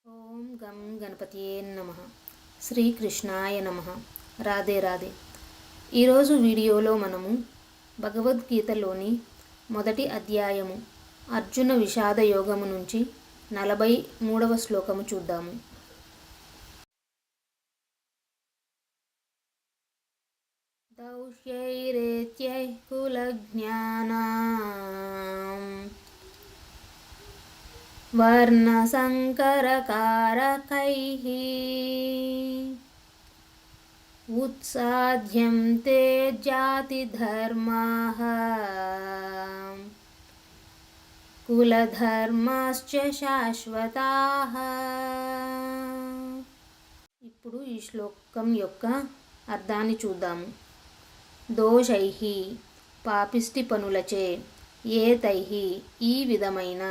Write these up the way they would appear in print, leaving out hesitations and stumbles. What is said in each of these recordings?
ఓం గం గణపతియే నమః. శ్రీకృష్ణాయ నమః. రాధే రాధే. ఈరోజు వీడియోలో మనము భగవద్గీతలోని మొదటి అధ్యాయము అర్జున విషాద యోగము నుంచి 43వ శ్లోకము చూద్దాము. దౌష్యైరేత్యై కులజ్ఞానాం వర్ణసంకరకారకైః ఉత్సాధ్యంతే జాతిధర్మాః కులధర్మాశ్చ శాశ్వతాః. ఇప్పుడు ఈ శ్లోకం యొక్క అర్థాన్ని చూద్దాము. దోషైః పాపిష్టి పనులచే, ఏతైః ఈ విధమైన,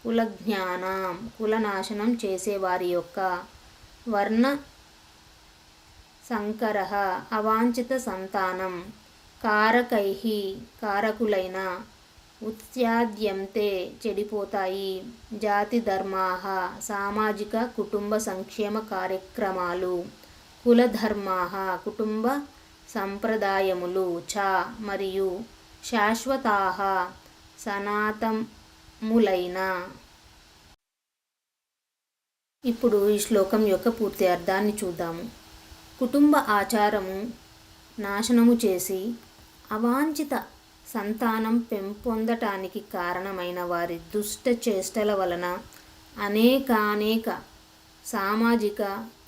కులజ్ఞానాం కులనాశనం చేసేవారి యొక్క, వర్ణ సంకరః అవాంఛిత సంతానం, కారకైః కారకులైన, ఉత్స్యాద్యంతే చెడిపోతాయి, జాతి ధర్మాః సామాజిక కుటుంబ సంక్షేమ కార్యక్రమాలు, కులధర్మాః కుటుంబ సంప్రదాయములు, చ మరియు, శాశ్వతాః సనాతనములైన. ఇప్పుడు ఈ శ్లోకం యొక్క పూర్తి అర్థాన్ని చూద్దాము. కుటుంబ ఆచారము నాశనము చేసి అవాంఛిత సంతానం పెంపొందటానికి కారణమైన వారి దుష్ట చేష్టల వలన అనేక సామాజిక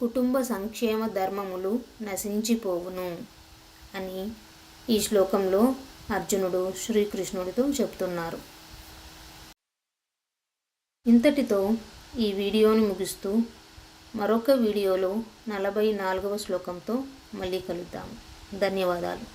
కుటుంబ సంక్షేమ ధర్మములు నశించిపోవును అని ఈ శ్లోకంలో అర్జునుడు శ్రీకృష్ణుడితో చెప్తున్నారు. ఇంతటితో ఈ వీడియోని ముగిస్తూ మరొక వీడియోలో 44వ శ్లోకంతో మళ్ళీ కలుద్దాము. ధన్యవాదాలు.